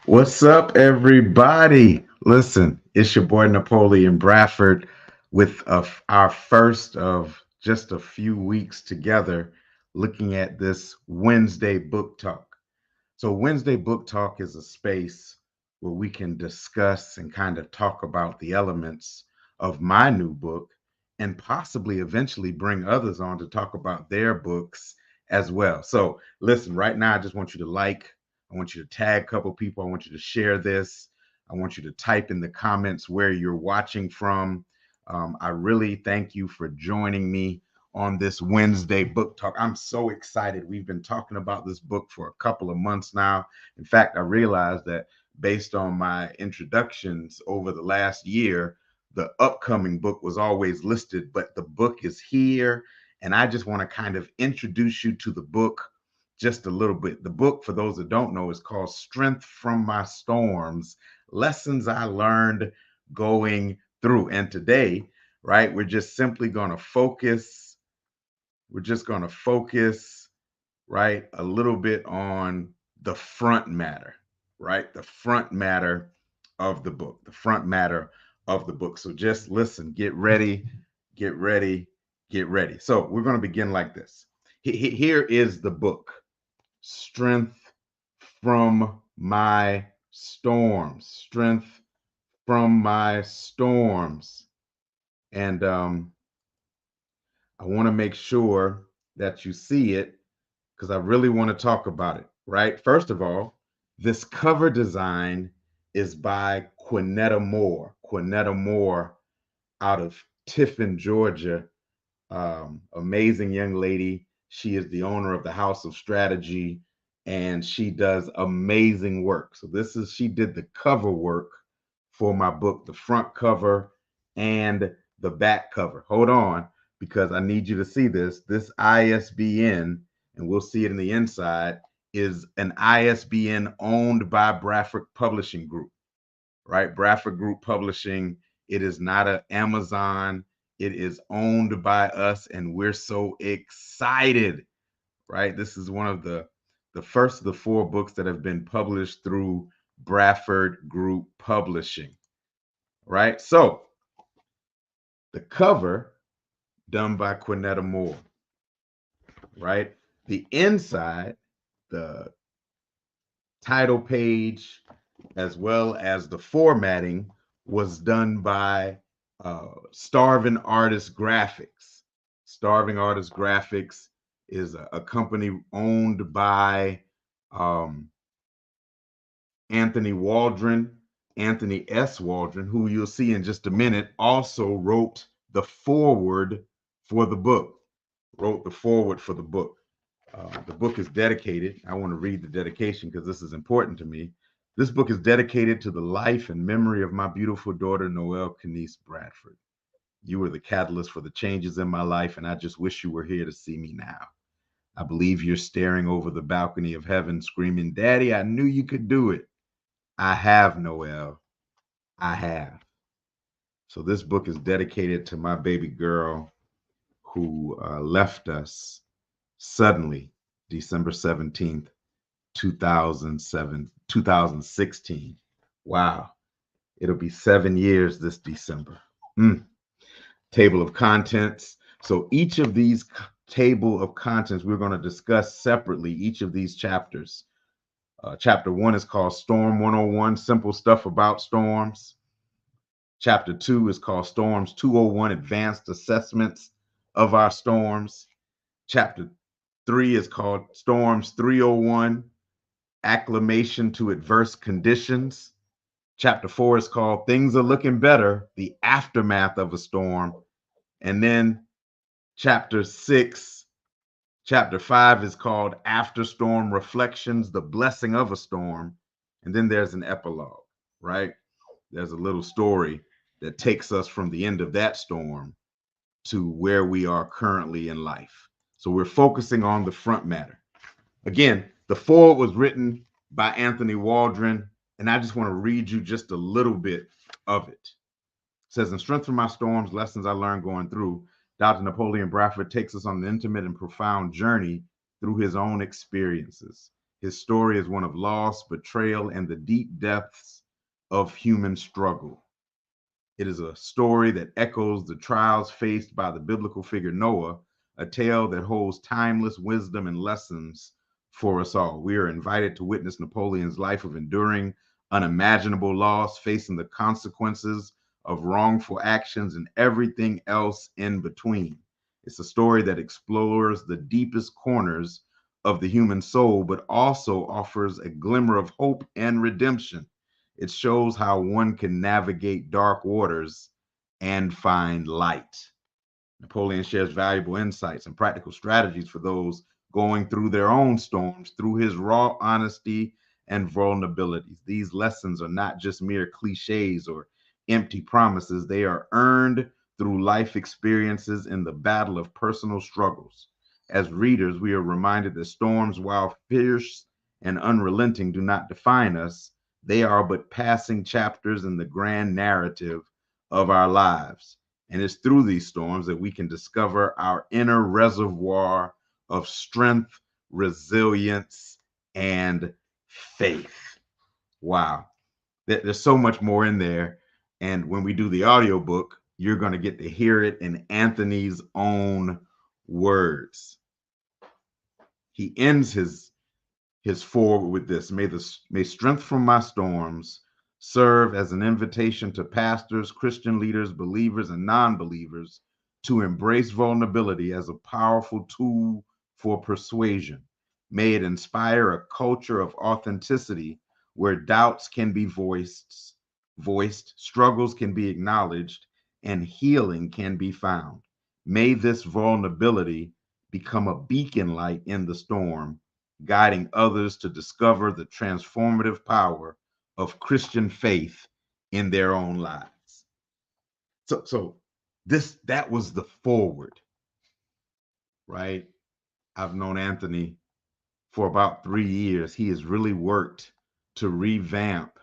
What's up, everybody? Listen, it's your boy Napoleon Bradford with our first of just a few weeks together looking at this Wednesday book talk. So, Wednesday book talk is a space where we can discuss and kind of talk about the elements of my new book and possibly eventually bring others on to talk about their books as well. So, listen, right now, I just want you to I want you to tag a couple people. I want you to share this. I want you to type in the comments where you're watching from. I really thank you for joining me on this Wednesday book talk. I'm so excited. We've been talking about this book for a couple of months now. In fact, I realized that based on my introductions over the last year, the upcoming book was always listed, but the book is here. And I just want to kind of introduce you to the book just a little bit. The book, for those that don't know, is called Strength from My Storms, Lessons I Learned Going Through. And today, right, we're just going to focus, right, a little bit on the front matter, right? The front matter of the book, the front matter of the book. So just listen, get ready, get ready, get ready. So we're going to begin like this. Here is the book, Strength from My Storms, Strength from My Storms. And I want to make sure that you see it because I really want to talk about it, right? First of all, this cover design is by Quinetta Moore. Quinetta Moore out of Tiffin, Georgia. Amazing young lady. She is the owner of the House of Strategy and she does amazing work. So she did the cover work for my book, the front cover and the back cover. Hold on, because I need you to see this. This ISBN, and we'll see it in the inside, is an ISBN owned by Bradford Publishing Group, right? Bradford Group Publishing. It is not an Amazon. It is owned by us, and we're so excited, right? This is one of the first of the four books that have been published through Bradford Group Publishing, right? So the cover done by Quinetta Moore, right? The inside, the title page, as well as the formatting, was done by Starving Artist Graphics. Starving Artist Graphics is a company owned by um, Anthony Waldron, Anthony S. Waldron, who you'll see in just a minute, also wrote the foreword for the book. Wrote the foreword for the book. The book is dedicated. I want to read the dedication because this is important to me. This book is dedicated to the life and memory of my beautiful daughter, Noelle Kenice Bradford. You were the catalyst for the changes in my life, and I just wish you were here to see me now. I believe you're staring over the balcony of heaven, screaming, Daddy, I knew you could do it. I have, Noelle. I have. So this book is dedicated to my baby girl who left us suddenly December 17th, 2016. Wow. It'll be 7 years this December. Mm. Table of contents. So each of these table of contents we're going to discuss separately, each of these chapters. Chapter 1 is called Storm 101, Simple Stuff About Storms. Chapter 2 is called Storms 201, Advanced Assessments of Our Storms. Chapter 3 is called Storms 301, Acclimation to Adverse Conditions. Chapter 4 is called Things Are Looking Better, The Aftermath of a Storm. And then chapter 6, chapter 5 is called After Storm Reflections, The Blessing of a Storm. And then there's an epilogue, right? There's a little story that takes us from the end of that storm to where we are currently in life. So we're focusing on the front matter. Again, the foreword was written by Anthony Waldron, and I just want to read you just a little bit of it. It says, in Strength from My Storms, Lessons I Learned Going Through, Dr. Napoleon Bradford takes us on an intimate and profound journey through his own experiences, His story is one of loss, betrayal, and the deep depths of human struggle. It is a story that echoes the trials faced by the biblical figure Noah, a tale that holds timeless wisdom and lessons for us all. We are invited to witness Napoleon's life of enduring unimaginable loss, facing the consequences of wrongful actions and everything else in between. It's a story that explores the deepest corners of the human soul, but also offers a glimmer of hope and redemption. It shows how one can navigate dark waters and find light. Napoleon shares valuable insights and practical strategies for those going through their own storms through his raw honesty and vulnerabilities. These lessons are not just mere cliches or empty promises, they are earned through life experiences in the battle of personal struggles. As readers, we are reminded that storms, while fierce and unrelenting, do not define us. They are but passing chapters in the grand narrative of our lives. And it's through these storms that we can discover our inner reservoir of strength, resilience, and faith. Wow. There's so much more in there. And when we do the audiobook, you're going to get to hear it in Anthony's own words. He ends his foreword with this: may strength from my storms serve as an invitation to pastors, Christian leaders, believers, and non-believers to embrace vulnerability as a powerful tool for persuasion. May it inspire a culture of authenticity where doubts can be voiced, struggles can be acknowledged, and healing can be found. May this vulnerability become a beacon light in the storm, guiding others to discover the transformative power of Christian faith in their own lives. So that was the forward, right? I've known Anthony for about 3 years. He has really worked to revamp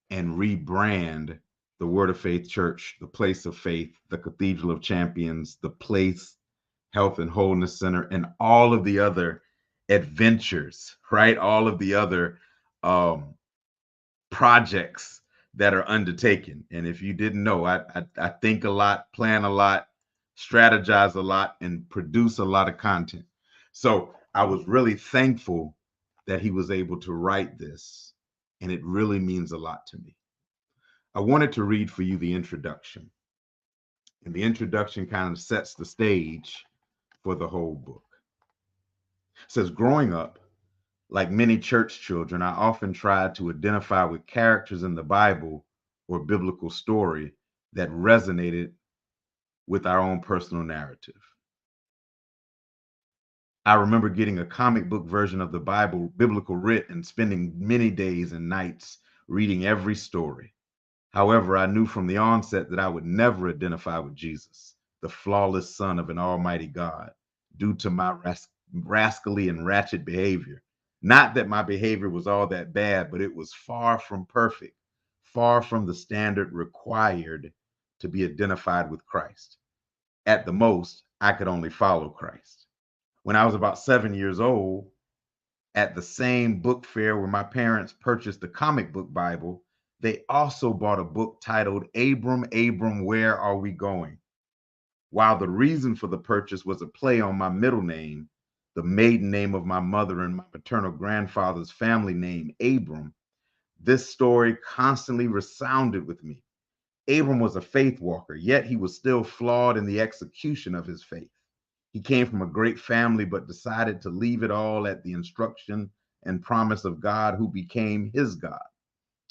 and rebrand the Word of Faith Church, the Place of Faith, the Cathedral of Champions, the Place Health and Wholeness Center, and all of the other adventures, right? All of the other projects that are undertaken. And if you didn't know, I think a lot, plan a lot, strategize a lot, and produce a lot of content. So I was really thankful that he was able to write this, and it really means a lot to me. I wanted to read for you the introduction, and the introduction kind of sets the stage for the whole book. It says, growing up, like many church children, I often tried to identify with characters in the Bible or biblical story that resonated with our own personal narrative. I remember getting a comic book version of the Bible, biblical writ, and spending many days and nights reading every story. However, I knew from the onset that I would never identify with Jesus, the flawless son of an almighty God, due to my rascally and ratchet behavior. Not that my behavior was all that bad, but it was far from perfect, far from the standard required to be identified with Christ. At the most, I could only follow Christ. When I was about 7 years old, at the same book fair where my parents purchased the comic book Bible, they also bought a book titled Abram, Abram, Where Are We Going? While the reason for the purchase was a play on my middle name, the maiden name of my mother and my maternal grandfather's family name, Abram, this story constantly resounded with me. Abram was a faith walker, yet he was still flawed in the execution of his faith. He came from a great family, but decided to leave it all at the instruction and promise of God, who became his God.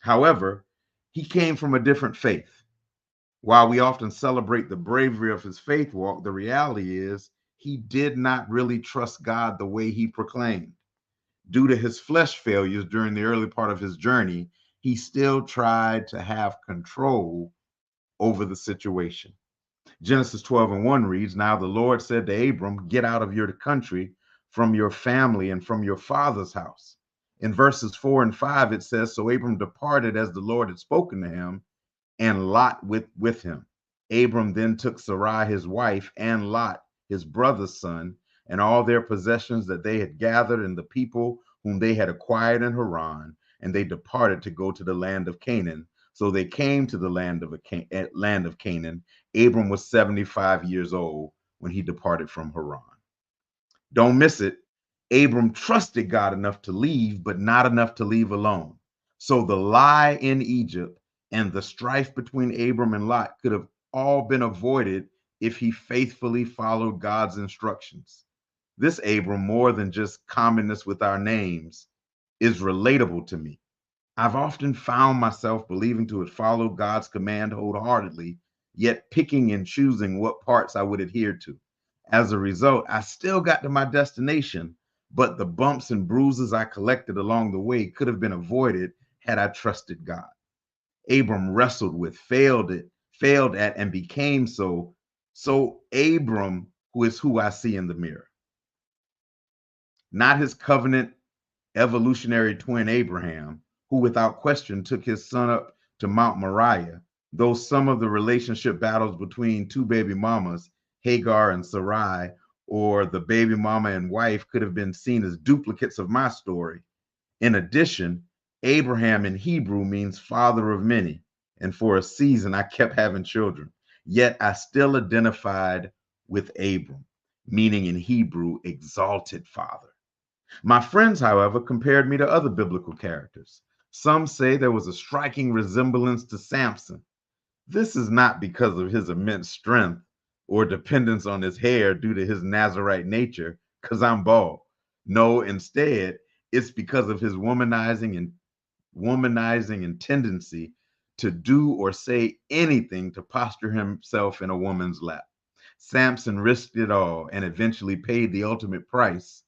However, he came from a different faith. While we often celebrate the bravery of his faith walk, the reality is he did not really trust God the way he proclaimed. Due to his flesh failures during the early part of his journey, he still tried to have control over the situation. Genesis 12:1 reads, now the Lord said to Abram, get out of your country, from your family, and from your father's house. In verses 4 and 5, it says, so Abram departed as the Lord had spoken to him, and Lot with him. Abram then took Sarai his wife, and Lot his brother's son, and all their possessions that they had gathered, and the people whom they had acquired in Haran, and they departed to go to the land of Canaan. So they came to the land of Canaan. Abram was 75 years old when he departed from Haran. Don't miss it. Abram trusted God enough to leave, but not enough to leave alone. So the lie in Egypt and the strife between Abram and Lot could have all been avoided if he faithfully followed God's instructions. This Abram, more than just commonness with our names, is relatable to me. I've often found myself believing to have followed God's command wholeheartedly, yet picking and choosing what parts I would adhere to. As a result, I still got to my destination, but the bumps and bruises I collected along the way could have been avoided had I trusted God. Abram wrestled with, failed at, and became so Abram, who is who I see in the mirror, not his covenant evolutionary twin Abraham, who without question took his son up to Mount Moriah, though some of the relationship battles between two baby mamas, Hagar and Sarai, or the baby mama and wife could have been seen as duplicates of my story. In addition, Abraham in Hebrew means father of many, and for a season I kept having children. Yet I still identified with Abram, meaning in Hebrew, exalted father. My friends, however, compared me to other biblical characters. Some say there was a striking resemblance to Samson. This is not because of his immense strength or dependence on his hair due to his Nazarite nature, because I'm bald. No, instead, it's because of his womanizing and tendency to do or say anything to posture himself in a woman's lap. Samson risked it all and eventually paid the ultimate price,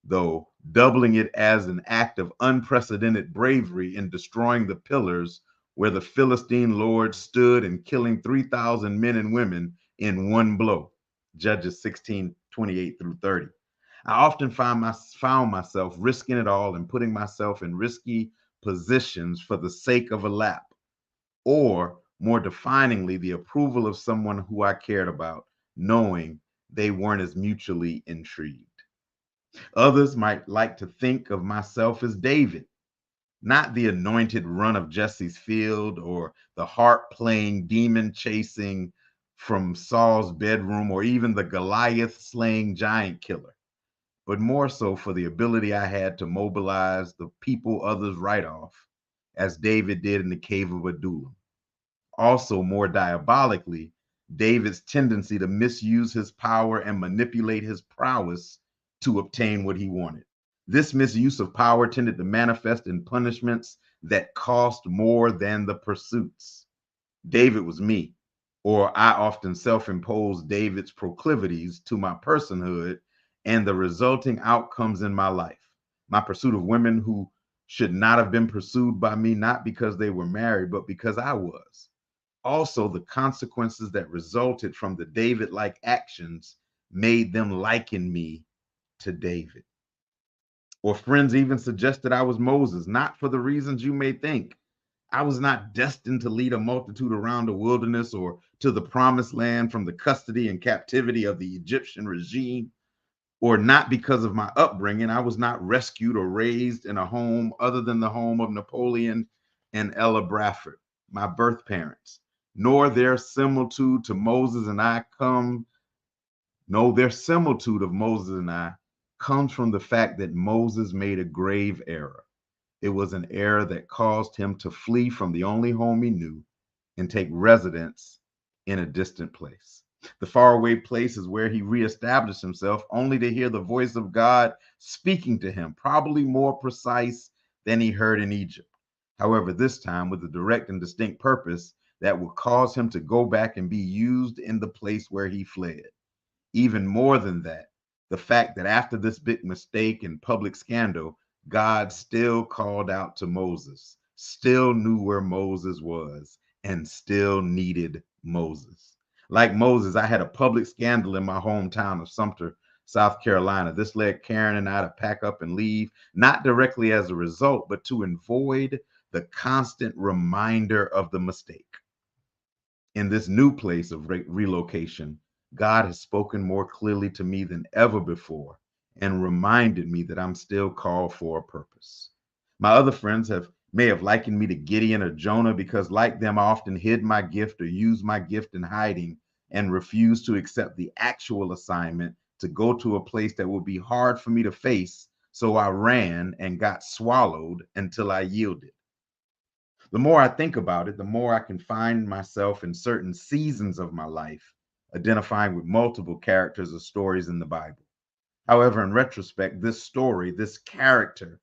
though, doubling it as an act of unprecedented bravery in destroying the pillars where the Philistine lord stood and killing 3,000 men and women in one blow. Judges 16:28 through 30. I often found myself risking it all and putting myself in risky positions for the sake of a lap, or more definingly, the approval of someone who I cared about, knowing they weren't as mutually intrigued. Others might like to think of myself as David, not the anointed run of Jesse's field or the harp playing, demon chasing from Saul's bedroom or even the Goliath slaying giant killer, but more so for the ability I had to mobilize the people others write off, as David did in the cave of Adullam. Also, more diabolically, David's tendency to misuse his power and manipulate his prowess to obtain what he wanted. This misuse of power tended to manifest in punishments that cost more than the pursuits. David was me, or I often self imposed David's proclivities to my personhood and the resulting outcomes in my life. My pursuit of women who should not have been pursued by me, not because they were married, but because I was. Also, the consequences that resulted from the David like actions made them liken me to David. Or friends even suggested I was Moses, not for the reasons you may think. I was not destined to lead a multitude around the wilderness or to the promised land from the custody and captivity of the Egyptian regime, or not because of my upbringing. I was not rescued or raised in a home other than the home of Napoleon and Ella Bradford, my birth parents, nor their similitude to Moses and I come, no, their similitude of Moses and I comes from the fact that Moses made a grave error. It was an error that caused him to flee from the only home he knew and take residence in a distant place. The faraway place is where he reestablished himself, only to hear the voice of God speaking to him, probably more precise than he heard in Egypt. However, this time with a direct and distinct purpose that would cause him to go back and be used in the place where he fled. Even more than that, the fact that after this big mistake and public scandal, God still called out to Moses, still knew where Moses was, and still needed Moses. Like Moses, I had a public scandal in my hometown of Sumter, South Carolina. This led Karen and I to pack up and leave, not directly as a result, but to avoid the constant reminder of the mistake. In this new place of relocation, God has spoken more clearly to me than ever before and reminded me that I'm still called for a purpose. My other friends may have likened me to Gideon or Jonah because, like them, I often hid my gift or used my gift in hiding and refused to accept the actual assignment to go to a place that would be hard for me to face. So I ran and got swallowed until I yielded. The more I think about it, the more I can find myself in certain seasons of my life identifying with multiple characters or stories in the Bible. However, in retrospect, this story, this character,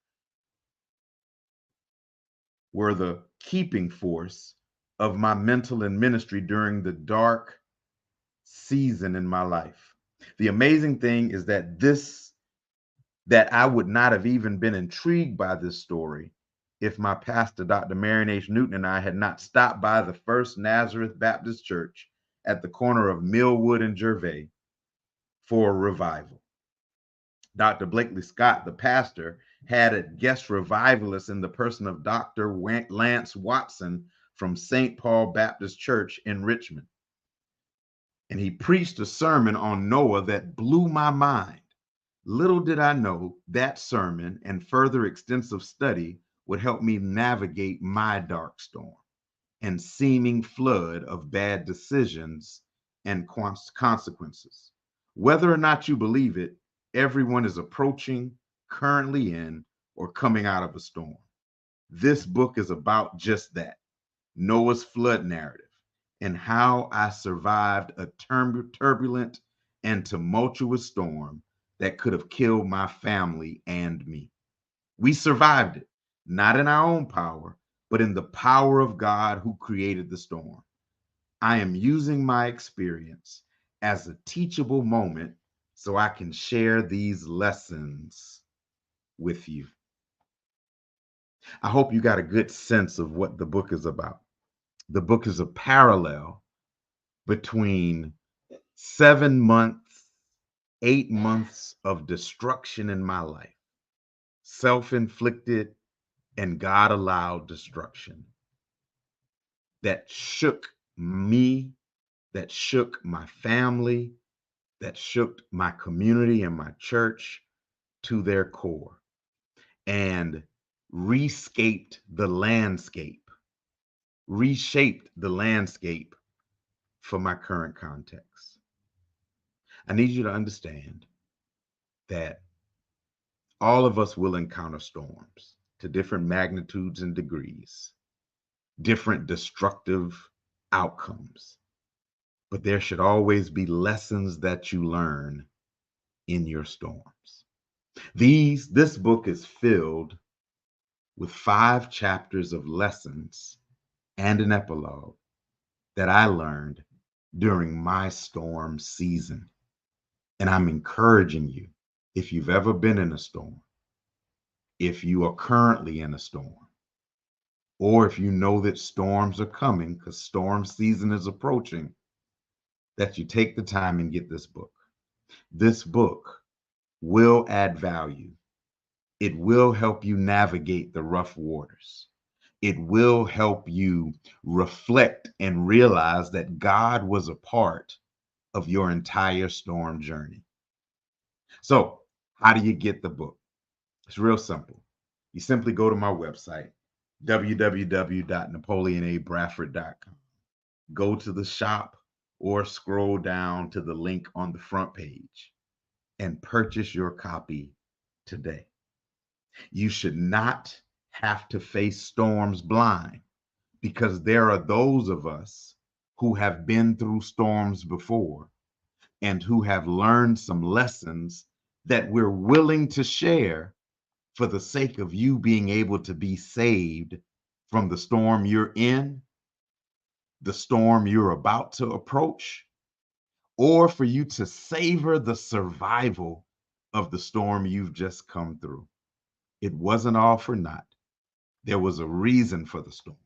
were the keeping force of my mental and ministry during the dark season in my life. The amazing thing is that I would not have even been intrigued by this story if my pastor, Dr. Marion H. Newton, and I had not stopped by the First Nazareth Baptist Church at the corner of Millwood and Gervais for a revival. Dr. Blakely Scott, the pastor, had a guest revivalist in the person of Dr. Lance Watson from St. Paul Baptist Church in Richmond. And he preached a sermon on Noah that blew my mind. Little did I know that sermon and further extensive study would help me navigate my dark storm and seeming flood of bad decisions and consequences. Whether or not you believe it, everyone is approaching, currently in, or coming out of a storm. This book is about just that, Noah's flood narrative, and how I survived a turbulent and tumultuous storm that could have killed my family and me. We survived it, not in our own power, but in the power of God who created the storm. I am using my experience as a teachable moment so I can share these lessons with you. I hope you got a good sense of what the book is about. The book is a parallel between 7 months, 8 months of destruction in my life, self-inflicted and God allowed destruction that shook me, that shook my family, that shook my community and my church to their core and reshaped the landscape for my current context. I need you to understand that all of us will encounter storms to different magnitudes and degrees, different destructive outcomes. But there should always be lessons that you learn in your storms. This book is filled with 5 chapters of lessons and an epilogue that I learned during my storm season. And I'm encouraging you, if you've ever been in a storm, if you are currently in a storm, or if you know that storms are coming because storm season is approaching, that you take the time and get this book. This book will add value. It will help you navigate the rough waters. It will help you reflect and realize that God was a part of your entire storm journey. So, how do you get the book? It's real simple. You simply go to my website, www.napoleonabradford.com. Go to the shop or scroll down to the link on the front page and purchase your copy today. You should not have to face storms blind because there are those of us who have been through storms before and who have learned some lessons that we're willing to share for the sake of you being able to be saved from the storm you're in, the storm you're about to approach, or for you to savor the survival of the storm you've just come through. It wasn't all for naught. There was a reason for the storm.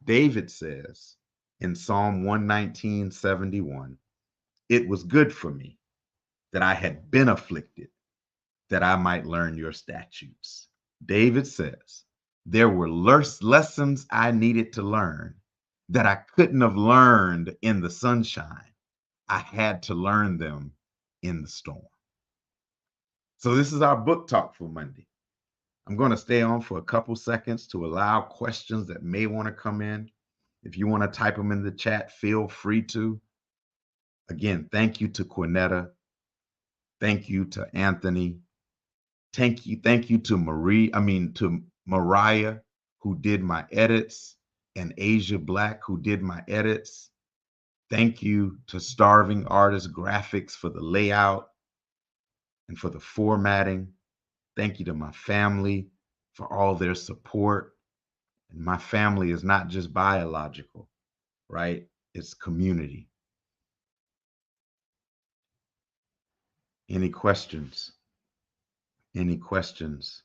David says in Psalm 119:71, it was good for me that I had been afflicted, that I might learn your statutes. David says, there were lessons I needed to learn that I couldn't have learned in the sunshine. I had to learn them in the storm. So this is our book talk for Monday. I'm going to stay on for a couple seconds to allow questions that may want to come in. If you want to type them in the chat, feel free to. Again, thank you to Cornetta. Thank you to Anthony. Thank you to to Mariah, who did my edits, and Asia Black, who did my edits. Thank you to Starving Artist Graphics for the layout and for the formatting. Thank you to my family for all their support. And my family is not just biological, right? It's community. Any questions? Any questions?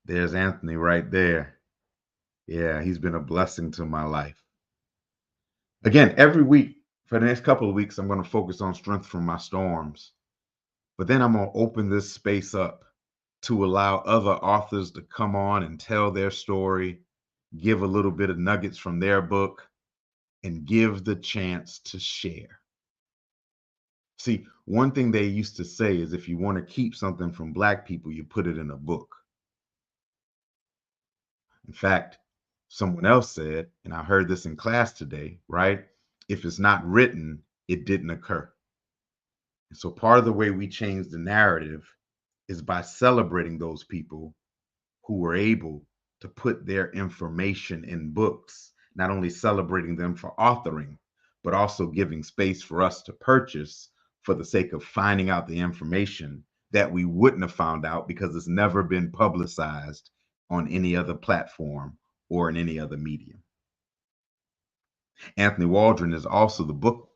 There's Anthony right there. Yeah, he's been a blessing to my life. Again, every week for the next couple of weeks, I'm going to focus on strength from my storms. But then I'm going to open this space up to allow other authors to come on and tell their story, give a little bit of nuggets from their book, and give the chance to share. See, one thing they used to say is if you want to keep something from Black people, you put it in a book. In fact, someone else said, and I heard this in class today, right? If it's not written, it didn't occur. And so part of the way we change the narrative is by celebrating those people who were able to put their information in books, not only celebrating them for authoring, but also giving space for us to purchase for the sake of finding out the information that we wouldn't have found out because it's never been publicized on any other platform or in any other medium. Anthony Waldron is also the book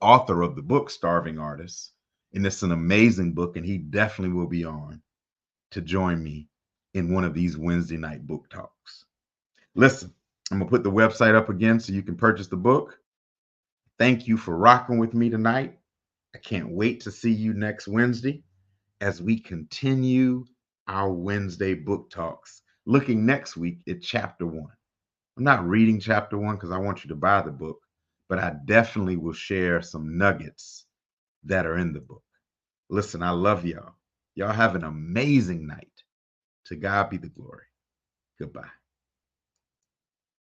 author of the book Starving Artists, and it's an amazing book, and he definitely will be on to join me in one of these Wednesday night book talks. Listen, I'm gonna put the website up again so you can purchase the book. Thank you for rocking with me tonight. I can't wait to see you next Wednesday as we continue our Wednesday book talks, looking next week at chapter 1. I'm not reading chapter 1 because I want you to buy the book, but I definitely will share some nuggets that are in the book. Listen, I love y'all. Y'all have an amazing night. To God be the glory. Goodbye.